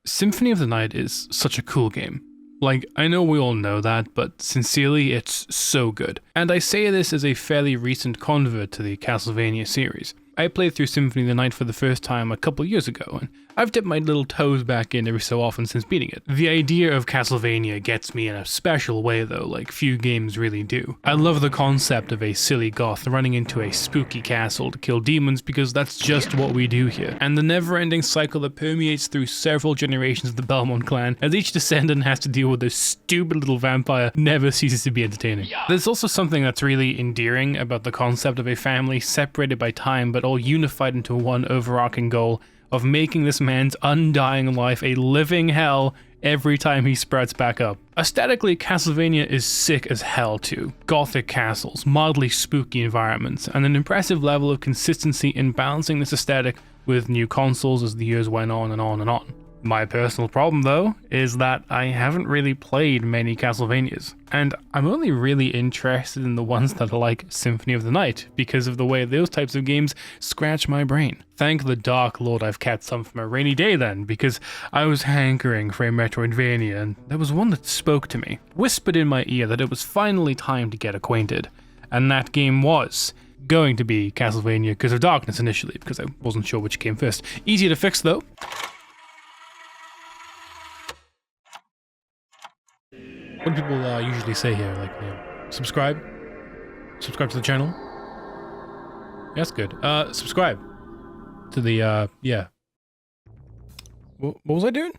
Symphony of the Night is such a cool game. Like, I know we all know that, but sincerely, it's so good. And I say this as a fairly recent convert to the Castlevania series. I played through Symphony of the Night for the first time a couple years ago, and I've dipped my little toes back in every so often since beating it. The idea of Castlevania gets me in a special way though, like few games really do. I love the concept of a silly goth running into a spooky castle to kill demons because that's just what we do here. And the never-ending cycle that permeates through several generations of the Belmont clan, as each descendant has to deal with this stupid little vampire, never ceases to be entertaining. There's also something that's really endearing about the concept of a family separated by time but all unified into one overarching goal of making this man's undying life a living hell every time he sprouts back up. Aesthetically, Castlevania is sick as hell too. Gothic castles, mildly spooky environments, and an impressive level of consistency in balancing this aesthetic with new consoles as the years went on and on and on. My personal problem though, is that I haven't really played many Castlevanias, and I'm only really interested in the ones that are like Symphony of the Night, because of the way those types of games scratch my brain. Thank the Dark Lord I've kept some from a rainy day then, because I was hankering for a Metroidvania, and there was one that spoke to me, whispered in my ear that it was finally time to get acquainted, and that game was going to be Castlevania Curse of Darkness initially, because I wasn't sure which came first. Easy to fix though. What do people usually say here? Like, subscribe to the channel. Yeah, that's good. Subscribe to the, yeah. What was I doing?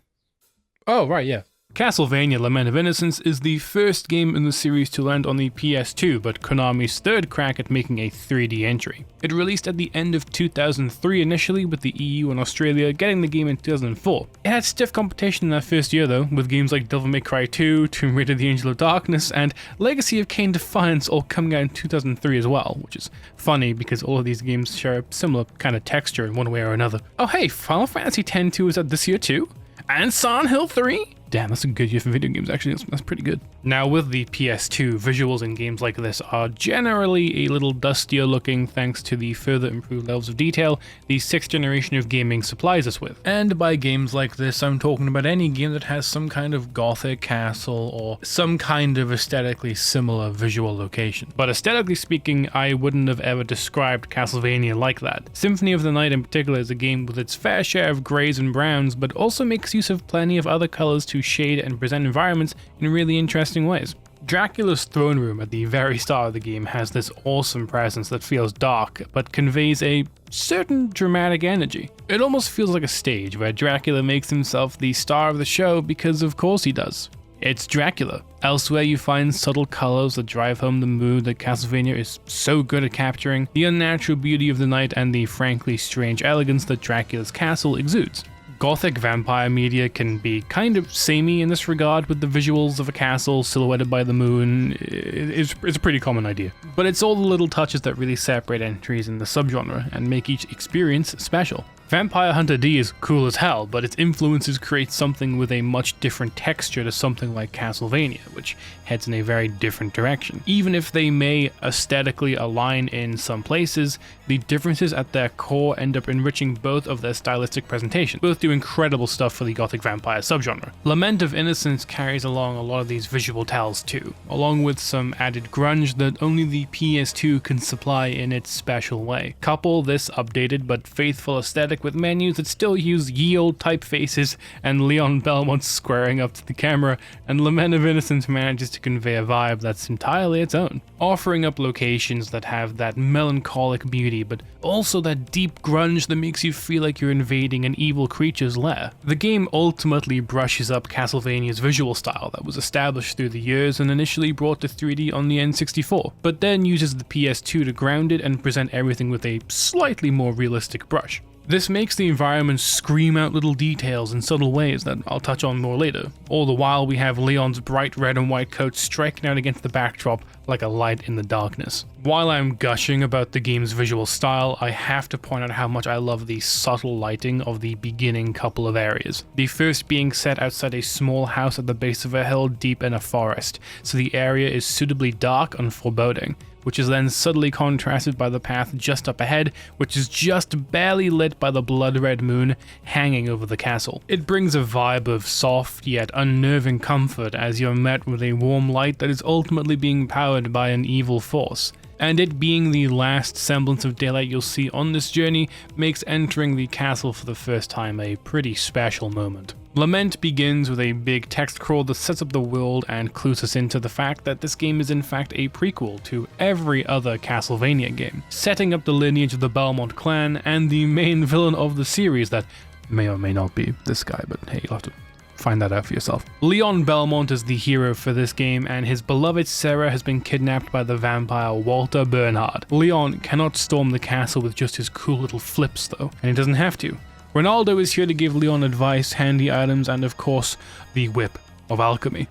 Oh, right, yeah. Castlevania Lament of Innocence is the first game in the series to land on the PS2, but Konami's third crack at making a 3D entry. It released at the end of 2003 initially, with the EU and Australia getting the game in 2004. It had stiff competition in that first year though, with games like Devil May Cry 2, Tomb Raider the Angel of Darkness, and Legacy of Kain Defiance all coming out in 2003 as well, which is funny because all of these games share a similar kind of texture in one way or another. Oh hey, Final Fantasy X-2 is out this year too? And Silent Hill 3? Damn, that's a good year for video games, actually. That's pretty good. Now, with the PS2, visuals in games like this are generally a little dustier looking thanks to the further improved levels of detail the 6th generation of gaming supplies us with. And by games like this, I'm talking about any game that has some kind of gothic castle or some kind of aesthetically similar visual location. But aesthetically speaking, I wouldn't have ever described Castlevania like that. Symphony of the Night in particular is a game with its fair share of greys and browns, but also makes use of plenty of other colors to shade and present environments in really interesting ways. Dracula's throne room at the very start of the game has this awesome presence that feels dark, but conveys a certain dramatic energy. It almost feels like a stage where Dracula makes himself the star of the show because of course he does. It's Dracula. Elsewhere you find subtle colors that drive home the mood that Castlevania is so good at capturing, the unnatural beauty of the night and the frankly strange elegance that Dracula's castle exudes. Gothic vampire media can be kind of samey in this regard, with the visuals of a castle silhouetted by the moon. It's a pretty common idea. But it's all the little touches that really separate entries in the subgenre and make each experience special. Vampire Hunter D is cool as hell, but its influences create something with a much different texture to something like Castlevania, which heads in a very different direction. Even if they may aesthetically align in some places, the differences at their core end up enriching both of their stylistic presentations. Both do incredible stuff for the gothic vampire subgenre. Lament of Innocence carries along a lot of these visual tells too, along with some added grunge that only the PS2 can supply in its special way. Couple this updated but faithful aesthetic with menus that still use ye olde typefaces and Leon Belmont squaring up to the camera, and Lament of Innocence manages to convey a vibe that's entirely its own, offering up locations that have that melancholic beauty but also that deep grunge that makes you feel like you're invading an evil creature's lair. The game ultimately brushes up Castlevania's visual style that was established through the years and initially brought to 3D on the N64, but then uses the PS2 to ground it and present everything with a slightly more realistic brush. This makes the environment scream out little details in subtle ways that I'll touch on more later. All the while we have Leon's bright red and white coat striking out against the backdrop like a light in the darkness. While I'm gushing about the game's visual style, I have to point out how much I love the subtle lighting of the beginning couple of areas. The first being set outside a small house at the base of a hill deep in a forest, so the area is suitably dark and foreboding, which is then subtly contrasted by the path just up ahead, which is just barely lit by the blood-red moon hanging over the castle. It brings a vibe of soft yet unnerving comfort as you're met with a warm light that is ultimately being powered by an evil force. And it being the last semblance of daylight you'll see on this journey makes entering the castle for the first time a pretty special moment. Lament begins with a big text crawl that sets up the world and clues us into the fact that this game is in fact a prequel to every other Castlevania game, setting up the lineage of the Belmont clan and the main villain of the series that may or may not be this guy, but hey, you'll have to find that out for yourself. Leon Belmont is the hero for this game, and his beloved Sarah has been kidnapped by the vampire Walter Bernhard. Leon cannot storm the castle with just his cool little flips though, and he doesn't have to. Ronaldo is here to give Leon advice, handy items, and of course, the Whip of Alchemy.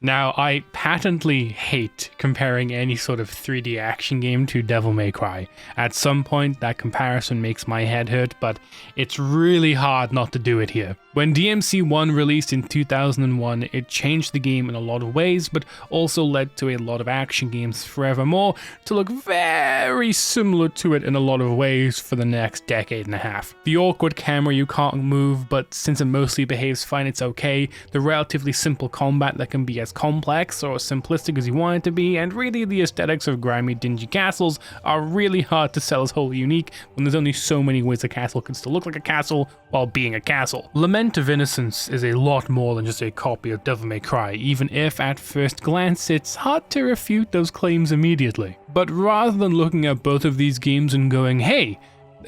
Now, I patently hate comparing any sort of 3D action game to Devil May Cry. At some point, that comparison makes my head hurt, but it's really hard not to do it here. When DMC1 released in 2001, it changed the game in a lot of ways, but also led to a lot of action games forevermore to look very similar to it in a lot of ways for the next decade and a half. The awkward camera you can't move, but since it mostly behaves fine, it's okay. The relatively simple combat that can be as complex or simplistic as you want it to be, and really the aesthetics of grimy, dingy castles are really hard to sell as wholly unique when there's only so many ways a castle can still look like a castle while being a castle. Lament of Innocence is a lot more than just a copy of Devil May Cry, even if at first glance it's hard to refute those claims immediately. But rather than looking at both of these games and going, hey,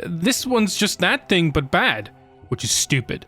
this one's just that thing but bad, which is stupid.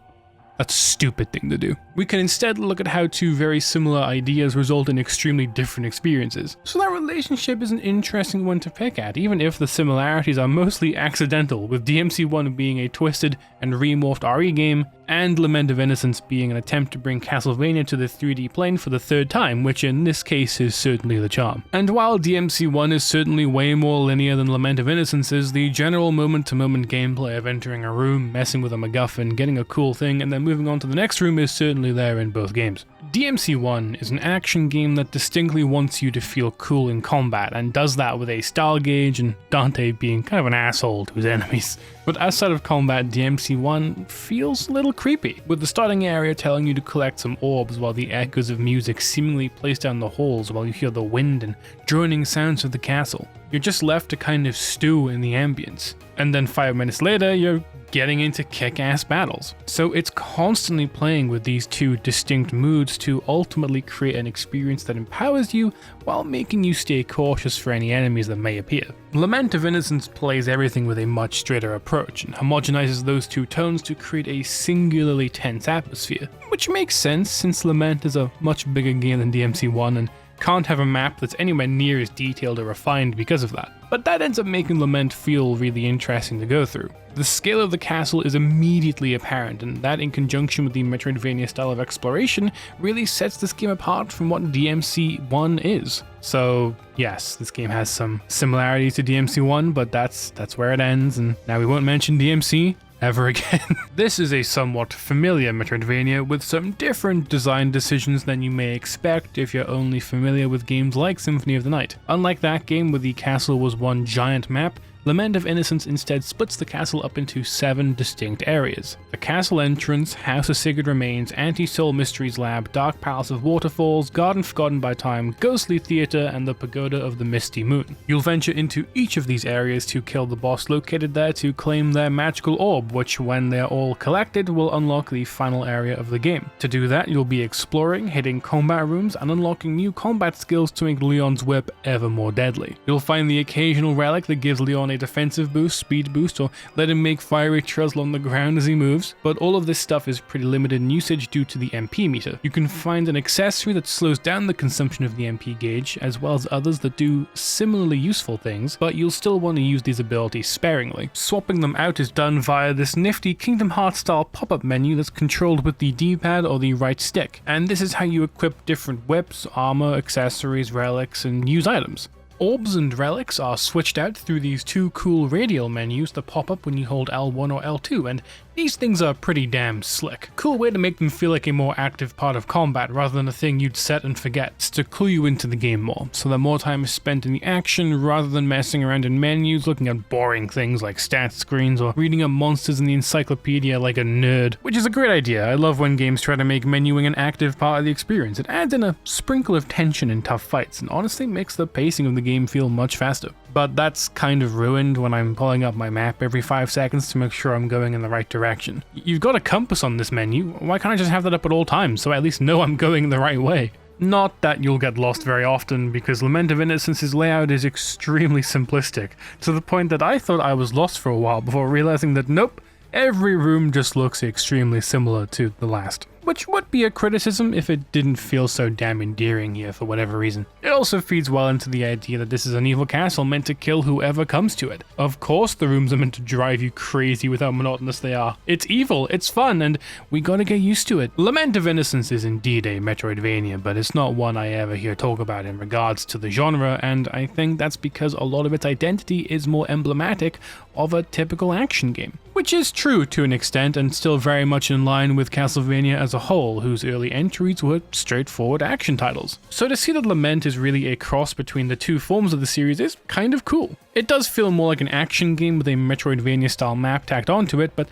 That's a stupid thing to do. We can instead look at how two very similar ideas result in extremely different experiences. So that relationship is an interesting one to pick at, even if the similarities are mostly accidental, with DMC1 being a twisted and remorphed RE game, and Lament of Innocence being an attempt to bring Castlevania to the 3D plane for the third time, which in this case is certainly the charm. And while DMC1 is certainly way more linear than Lament of Innocence is, the general moment-to-moment gameplay of entering a room, messing with a MacGuffin, getting a cool thing, and then moving on to the next room is certainly there in both games. DMC1 is an action game that distinctly wants you to feel cool in combat, and does that with a style gauge and Dante being kind of an asshole to his enemies. But outside of combat, DMC1 feels a little creepy, with the starting area telling you to collect some orbs while the echoes of music seemingly place down the halls while you hear the wind and droning sounds of the castle. You're just left to kind of stew in the ambience. And then 5 minutes later, you're getting into kick-ass battles. So it's constantly playing with these two distinct moods to ultimately create an experience that empowers you while making you stay cautious for any enemies that may appear. Lament of Innocence plays everything with a much straighter approach and homogenizes those two tones to create a singularly tense atmosphere, which makes sense since Lament is a much bigger game than DMC1 and can't have a map that's anywhere near as detailed or refined because of that. But that ends up making Lament feel really interesting to go through. The scale of the castle is immediately apparent, and that in conjunction with the Metroidvania style of exploration really sets this game apart from what DMC1 is. So yes, this game has some similarities to DMC1, but that's where it ends, and now we won't mention DMC ever again. This is a somewhat familiar Metroidvania with some different design decisions than you may expect if you're only familiar with games like Symphony of the Night. Unlike that game where the castle was one giant map, Lament of Innocence instead splits the castle up into 7 distinct areas. The castle entrance, House of Sacred Remains, Anti-Soul Mysteries Lab, Dark Palace of Waterfalls, Garden Forgotten by Time, Ghostly Theatre, and the Pagoda of the Misty Moon. You'll venture into each of these areas to kill the boss located there to claim their magical orb, which when they're all collected will unlock the final area of the game. To do that, you'll be exploring, hitting combat rooms, and unlocking new combat skills to make Leon's whip ever more deadly. You'll find the occasional relic that gives Leon a defensive boost, speed boost, or let him make fiery trails along the ground as he moves, but all of this stuff is pretty limited in usage due to the MP meter. You can find an accessory that slows down the consumption of the MP gauge, as well as others that do similarly useful things, but you'll still want to use these abilities sparingly. Swapping them out is done via this nifty Kingdom Hearts style pop-up menu that's controlled with the D-pad or the right stick, and this is how you equip different whips, armor, accessories, relics, and use items. Orbs and relics are switched out through these 2 cool radial menus that pop up when you hold L1 or L2, and These things are pretty damn slick. Cool way to make them feel like a more active part of combat rather than a thing you'd set and forget. It's to clue you into the game more, so that more time is spent in the action rather than messing around in menus looking at boring things like stat screens or reading up monsters in the encyclopedia like a nerd. Which is a great idea. I love when games try to make menuing an active part of the experience. It adds in a sprinkle of tension in tough fights and honestly makes the pacing of the game feel much faster. But that's kind of ruined when I'm pulling up my map every 5 seconds to make sure I'm going in the right direction. You've got a compass on this menu, why can't I just have that up at all times so I at least know I'm going the right way? Not that you'll get lost very often, because Lament of Innocence's layout is extremely simplistic, to the point that I thought I was lost for a while before realizing that nope, every room just looks extremely similar to the last. Which would be a criticism if it didn't feel so damn endearing here for whatever reason. It also feeds well into the idea that this is an evil castle meant to kill whoever comes to it. Of course the rooms are meant to drive you crazy with how monotonous they are. It's evil, it's fun, and we gotta get used to it. Lament of Innocence is indeed a Metroidvania, but it's not one I ever hear talk about in regards to the genre, and I think that's because a lot of its identity is more emblematic of a typical action game. Which is true to an extent, and still very much in line with Castlevania as a whole, whose early entries were straightforward action titles. So to see that Lament is really a cross between the two forms of the series is kind of cool. It does feel more like an action game with a Metroidvania style map tacked onto it, but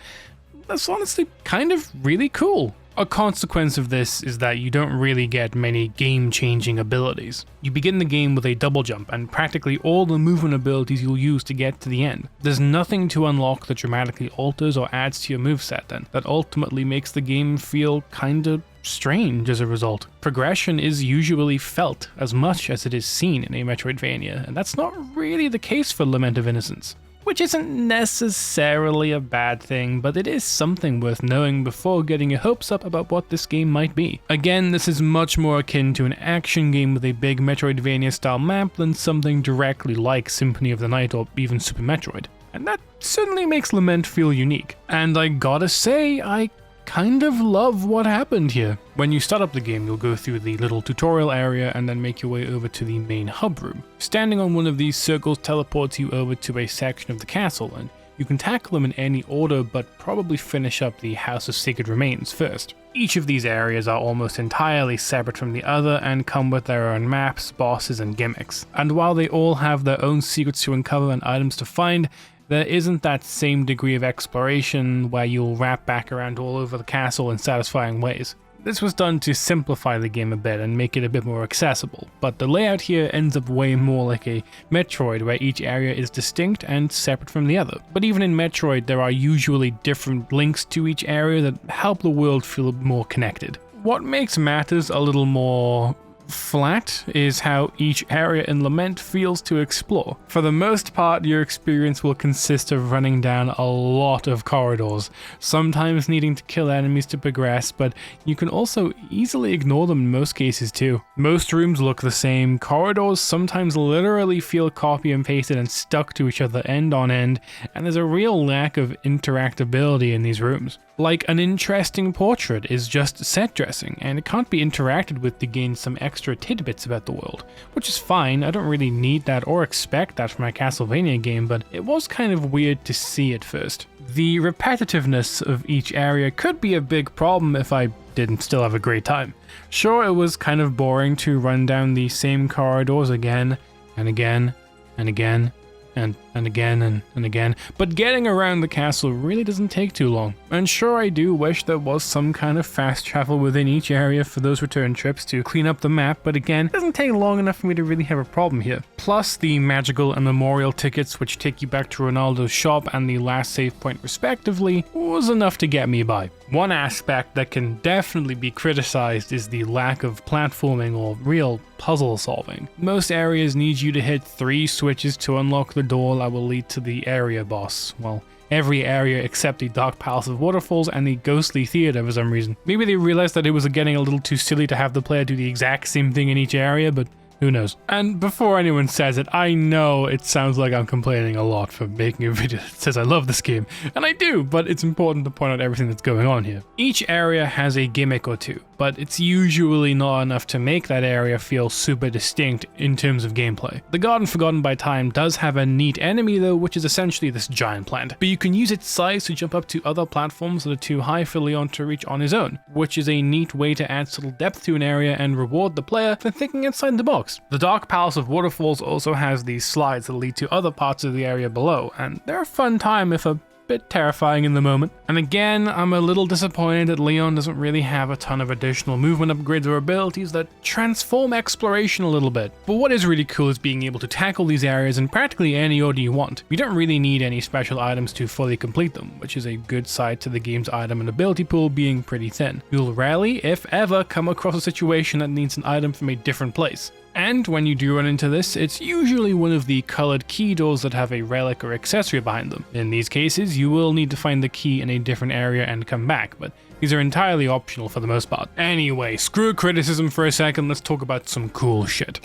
that's honestly kind of really cool. A consequence of this is that you don't really get many game-changing abilities. You begin the game with a double jump and practically all the movement abilities you'll use to get to the end. There's nothing to unlock that dramatically alters or adds to your moveset then, that ultimately makes the game feel kinda strange as a result. Progression is usually felt as much as it is seen in a Metroidvania, and that's not really the case for Lament of Innocence. Which isn't necessarily a bad thing, but it is something worth knowing before getting your hopes up about what this game might be. Again, this is much more akin to an action game with a big Metroidvania style map than something directly like Symphony of the Night or even Super Metroid. And that certainly makes Lament feel unique. And I gotta say, I kind of love what happened here. When you start up the game, you'll go through the little tutorial area and then make your way over to the main hub room. Standing on one of these circles teleports you over to a section of the castle, and you can tackle them in any order, but probably finish up the House of Sacred Remains first. Each of these areas are almost entirely separate from the other and come with their own maps, bosses, and gimmicks. And while they all have their own secrets to uncover and items to find, there isn't that same degree of exploration where you'll wrap back around all over the castle in satisfying ways. This was done to simplify the game a bit and make it a bit more accessible, but the layout here ends up way more like a Metroid where each area is distinct and separate from the other. But even in Metroid, there are usually different links to each area that help the world feel more connected. What makes matters a little more flat is how each area in Lament feels to explore. For the most part, your experience will consist of running down a lot of corridors, sometimes needing to kill enemies to progress, but you can also easily ignore them in most cases too. Most rooms look the same, corridors sometimes literally feel copy and pasted and stuck to each other end on end, and there's a real lack of interactability in these rooms. Like an interesting portrait is just set dressing, and it can't be interacted with to gain some extra tidbits about the world, which is fine. I don't really need that or expect that from a Castlevania game, but it was kind of weird to see at first. The repetitiveness of each area could be a big problem if I didn't still have a great time. Sure, it was kind of boring to run down the same corridors again and again and again and again and again, but getting around the castle really doesn't take too long. And sure, I do wish there was some kind of fast travel within each area for those return trips to clean up the map, but again, it doesn't take long enough for me to really have a problem here. Plus, the magical and memorial tickets, which take you back to Ronaldo's shop and the last save point respectively, was enough to get me by. One aspect that can definitely be criticized is the lack of platforming or real puzzle solving. Most areas need you to hit 3 switches to unlock the door that will lead to the area boss. Well, every area except the Dark Palace of Waterfalls and the Ghostly Theater for some reason. Maybe they realized that it was getting a little too silly to have the player do the exact same thing in each area, but Who knows? And before anyone says it, I know it sounds like I'm complaining a lot for making a video that says I love this game, and I do, but it's important to point out everything that's going on here. Each area has a gimmick or two, but it's usually not enough to make that area feel super distinct in terms of gameplay. The Garden Forgotten by Time does have a neat enemy though, which is essentially this giant plant, but you can use its size to jump up to other platforms that are too high for Leon to reach on his own, which is a neat way to add subtle depth to an area and reward the player for thinking outside the box. The Dark Palace of Waterfalls also has these slides that lead to other parts of the area below, and they're a fun time if a bit terrifying in the moment. And again, I'm a little disappointed that Leon doesn't really have a ton of additional movement upgrades or abilities that transform exploration a little bit. But what is really cool is being able to tackle these areas in practically any order you want. You don't really need any special items to fully complete them, which is a good side to the game's item and ability pool being pretty thin. You'll rarely, if ever, come across a situation that needs an item from a different place. And when you do run into this, it's usually one of the colored key doors that have a relic or accessory behind them. In these cases, you will need to find the key in a different area and come back, but these are entirely optional for the most part. Anyway, screw criticism for a second, let's talk about some cool shit.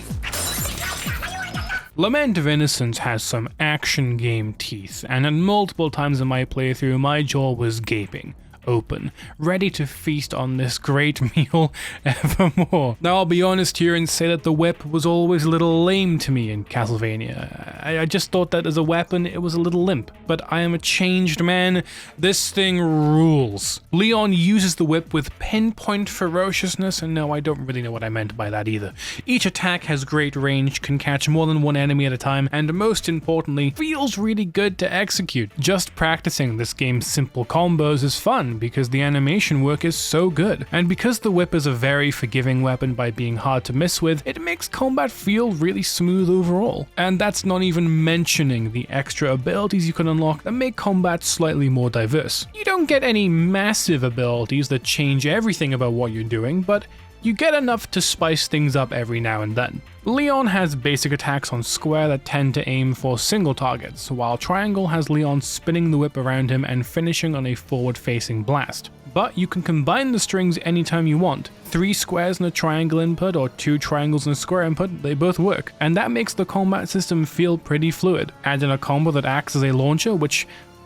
Lament of Innocence has some action game teeth, and at multiple times in my playthrough, my jaw was gaping open, ready to feast on this great meal evermore. Now I'll be honest here and say that the whip was always a little lame to me in Castlevania. I just thought that as a weapon it was a little limp, but I am a changed man. This thing rules. Leon uses the whip with pinpoint ferociousness, and no, I don't really know what I meant by that either. Each attack has great range, can catch more than one enemy at a time, and most importantly, feels really good to execute. Just practicing this game's simple combos is fun, because the animation work is so good. And because the whip is a very forgiving weapon by being hard to miss with, it makes combat feel really smooth overall. And that's not even mentioning the extra abilities you can unlock that make combat slightly more diverse. You don't get any massive abilities that change everything about what you're doing, but you get enough to spice things up every now and then. Leon has basic attacks on square that tend to aim for single targets, while triangle has Leon spinning the whip around him and finishing on a forward-facing blast. But you can combine the strings anytime you want. 3 squares and a triangle input or 2 triangles and a square input, they both work, and that makes the combat system feel pretty fluid. Add in a combo that acts as a launcher, which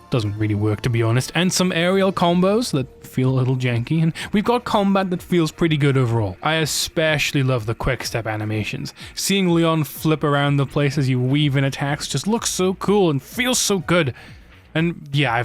doesn't really work to be honest, and some aerial combos that feel a little janky, and we've got combat that feels pretty good overall. I especially love the quick step animations. Seeing Leon flip around the place as you weave in attacks just looks so cool and feels so good. And yeah,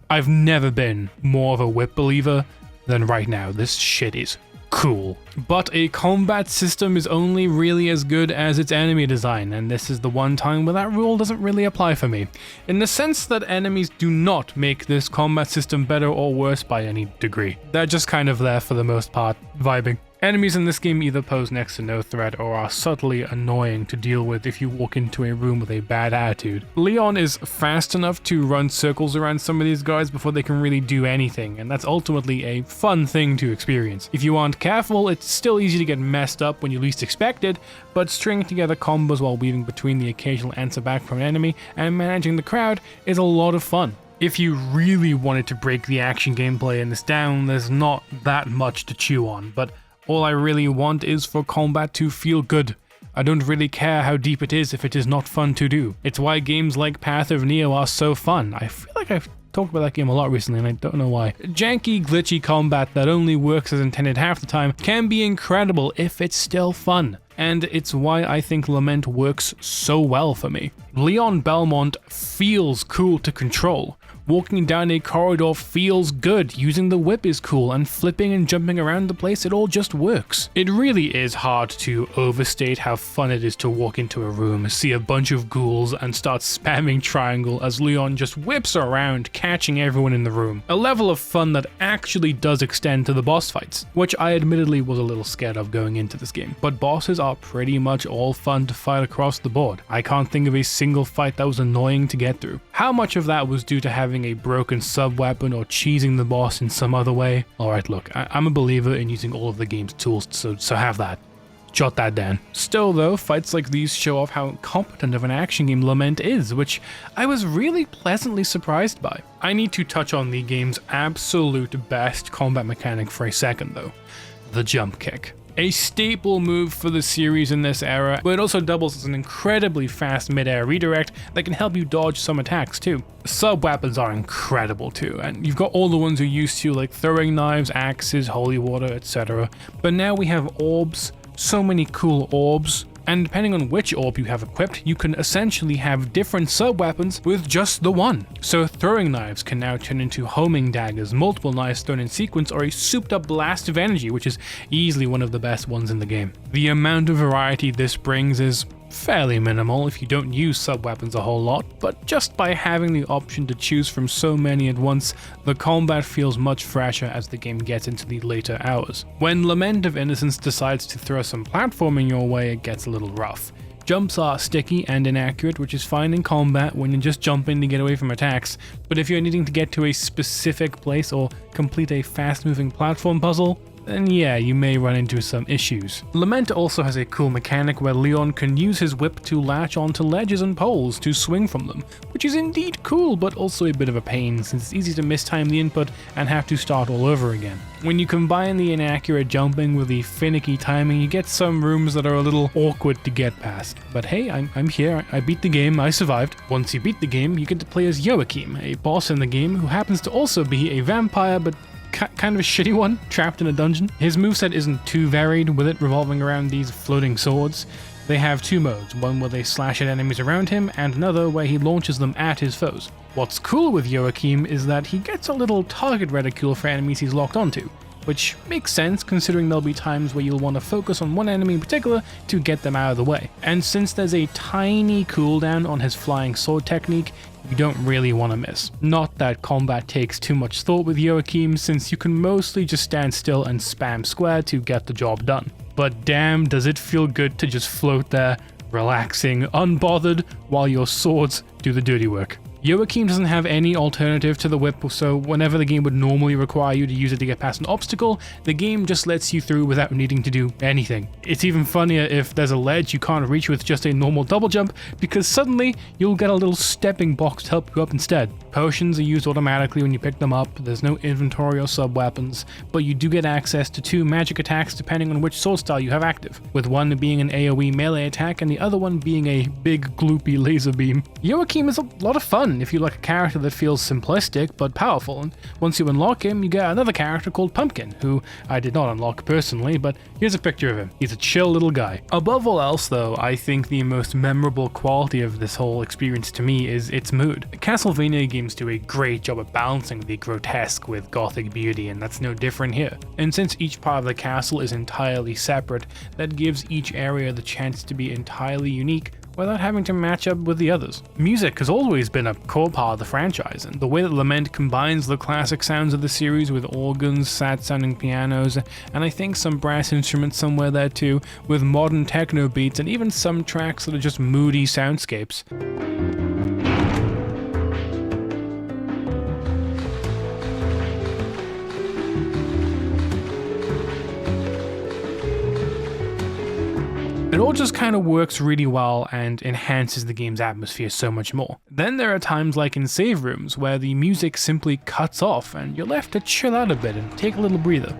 I've never been more of a whip believer than right now. This shit is cool. But a combat system is only really as good as its enemy design, and this is the one time where that rule doesn't really apply for me, in the sense that enemies do not make this combat system better or worse by any degree. They're just kind of there for the most part, vibing. Enemies in this game either pose next to no threat or are subtly annoying to deal with if you walk into a room with a bad attitude. Leon is fast enough to run circles around some of these guys before they can really do anything, and that's ultimately a fun thing to experience. If you aren't careful, it's still easy to get messed up when you least expect it, but stringing together combos while weaving between the occasional answer back from an enemy and managing the crowd is a lot of fun. If you really wanted to break the action gameplay in this down, there's not that much to chew on, but all I really want is for combat to feel good. I don't really care how deep it is if it is not fun to do. It's why games like Path of Neo are so fun. I feel like I've talked about that game a lot recently and I don't know why. Janky, glitchy combat that only works as intended half the time can be incredible if it's still fun. And it's why I think Lament works so well for me. Leon Belmont feels cool to control. Walking down a corridor feels good, using the whip is cool, and flipping and jumping around the place, it all just works. It really is hard to overstate how fun it is to walk into a room, see a bunch of ghouls, and start spamming triangle as Leon just whips around, catching everyone in the room. A level of fun that actually does extend to the boss fights, which I admittedly was a little scared of going into this game. But bosses are pretty much all fun to fight across the board. I can't think of a single fight that was annoying to get through. How much of that was due to having a broken sub-weapon or cheesing the boss in some other way? Alright, look, I'm a believer in using all of the game's tools, so have that. Jot that down. Still though, fights like these show off how competent of an action game Lament is, which I was really pleasantly surprised by. I need to touch on the game's absolute best combat mechanic for a second though. The jump kick. A staple move for the series in this era, but it also doubles as an incredibly fast mid-air redirect that can help you dodge some attacks too. Sub-weapons are incredible too, and you've got all the ones you're used to, like throwing knives, axes, holy water, etc. But now we have orbs, so many cool orbs, and depending on which orb you have equipped, you can essentially have different sub-weapons with just the one. So throwing knives can now turn into homing daggers, multiple knives thrown in sequence, or a souped up blast of energy, which is easily one of the best ones in the game. The amount of variety this brings is fairly minimal if you don't use sub-weapons a whole lot, but just by having the option to choose from so many at once, the combat feels much fresher as the game gets into the later hours. When Lament of Innocence decides to throw some platforming your way, it gets a little rough. Jumps are sticky and inaccurate, which is fine in combat when you're just jumping to get away from attacks, but if you're needing to get to a specific place or complete a fast-moving platform puzzle, then yeah, you may run into some issues. Lament also has a cool mechanic where Leon can use his whip to latch onto ledges and poles to swing from them, which is indeed cool, but also a bit of a pain since it's easy to mistime the input and have to start all over again. When you combine the inaccurate jumping with the finicky timing, you get some rooms that are a little awkward to get past. But hey, I'm here, I beat the game, I survived. Once you beat the game, you get to play as Joachim, a boss in the game who happens to also be a vampire, but kind of a shitty one, trapped in a dungeon. His moveset isn't too varied, with it revolving around these floating swords. They have two modes, one where they slash at enemies around him, and another where he launches them at his foes. What's cool with Joachim is that he gets a little target reticule for enemies he's locked onto, which makes sense considering there'll be times where you'll want to focus on one enemy in particular to get them out of the way. And since there's a tiny cooldown on his flying sword technique, you don't really want to miss. Not that combat takes too much thought with Joachim, since you can mostly just stand still and spam square to get the job done. But damn, does it feel good to just float there, relaxing, unbothered, while your swords do the dirty work. Joachim doesn't have any alternative to the whip, so whenever the game would normally require you to use it to get past an obstacle, the game just lets you through without needing to do anything. It's even funnier if there's a ledge you can't reach with just a normal double jump, because suddenly you'll get a little stepping box to help you up instead. Potions are used automatically when you pick them up, there's no inventory or sub-weapons, but you do get access to two magic attacks depending on which sword style you have active, with one being an AoE melee attack and the other one being a big gloopy laser beam. Joachim is a lot of fun if you like a character that feels simplistic but powerful, and once you unlock him, you get another character called Pumpkin, who I did not unlock personally, but here's a picture of him. He's a chill little guy. Above all else though, I think the most memorable quality of this whole experience to me is its mood. Castlevania games do a great job of balancing the grotesque with gothic beauty, and that's no different here. And since each part of the castle is entirely separate, that gives each area the chance to be entirely unique without having to match up with the others. Music has always been a core part of the franchise, and the way that Lament combines the classic sounds of the series with organs, sad-sounding pianos, and I think some brass instruments somewhere there too, with modern techno beats and even some tracks that are just moody soundscapes. It all just kind of works really well and enhances the game's atmosphere so much more. Then there are times like in save rooms where the music simply cuts off and you're left to chill out a bit and take a little breather.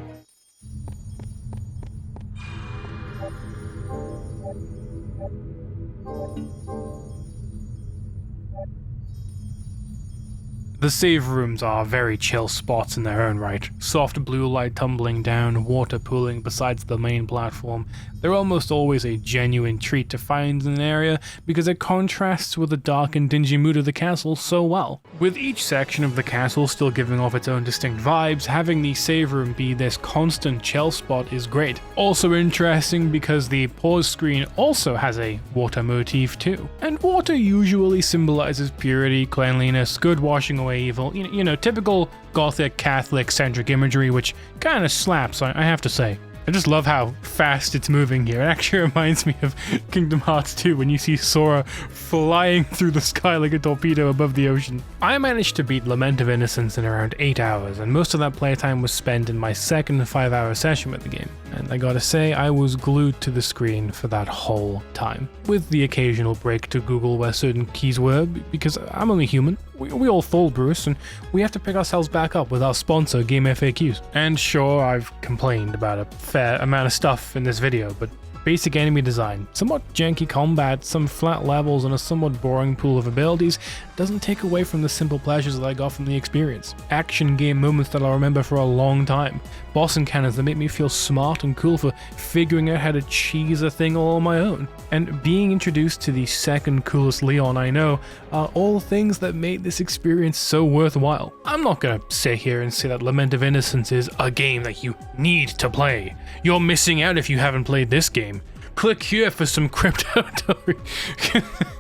The save rooms are very chill spots in their own right. Soft blue light tumbling down, water pooling besides the main platform. They're almost always a genuine treat to find in an area because it contrasts with the dark and dingy mood of the castle so well. With each section of the castle still giving off its own distinct vibes, having the save room be this constant chill spot is great. Also interesting because the pause screen also has a water motif too. And water usually symbolizes purity, cleanliness, good washing away evil, you know, typical gothic Catholic centric imagery, which kind of slaps, I have to say. I just love how fast it's moving here. It actually reminds me of Kingdom Hearts 2 when you see Sora flying through the sky like a torpedo above the ocean. I managed to beat Lament of Innocence in around 8 hours, and most of that playtime was spent in my second 5-hour session with the game. And I gotta say, I was glued to the screen for that whole time, with the occasional break to Google where certain keys were, because I'm only human. We all fall, Bruce, and we have to pick ourselves back up with our sponsor, Game FAQs. And sure, I've complained about a fair amount of stuff in this video, but basic enemy design, somewhat janky combat, some flat levels, and a somewhat boring pool of abilities doesn't take away from the simple pleasures that I got from the experience. Action game moments that I'll remember for a long time. Boss encounters that make me feel smart and cool for figuring out how to cheese a thing all on my own. And being introduced to the second coolest Leon I know are all things that made this experience so worthwhile. I'm not gonna sit here and say that Lament of Innocence is a game that you need to play. You're missing out if you haven't played this game. Click here for some crypto.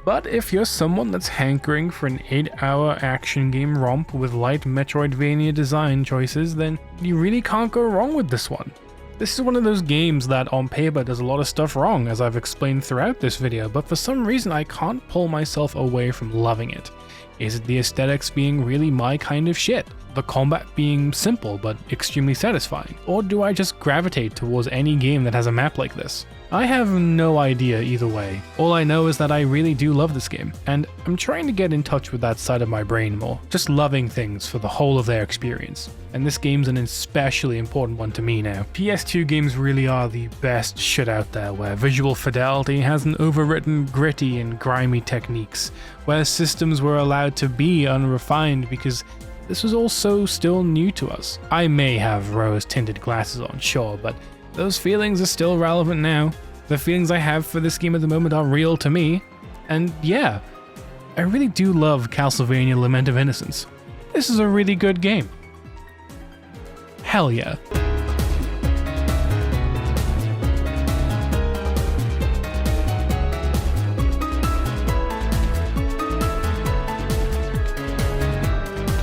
But if you're someone that's hankering for an 8-hour action game romp with light Metroidvania design choices, then you really can't go wrong with this one. This is one of those games that on paper does a lot of stuff wrong, as I've explained throughout this video, but for some reason I can't pull myself away from loving it. Is it the aesthetics being really my kind of shit? The combat being simple but extremely satisfying? Or do I just gravitate towards any game that has a map like this? I have no idea either way. All I know is that I really do love this game, and I'm trying to get in touch with that side of my brain more, just loving things for the whole of their experience. And this game's an especially important one to me now. PS2 games really are the best shit out there, where visual fidelity hasn't overwritten gritty and grimy techniques, where systems were allowed to be unrefined because this was all so still new to us. I may have rose-tinted glasses on, sure, but those feelings are still relevant now. The feelings I have for this game at the moment are real to me. And yeah, I really do love Castlevania Lament of Innocence. This is a really good game. Hell yeah.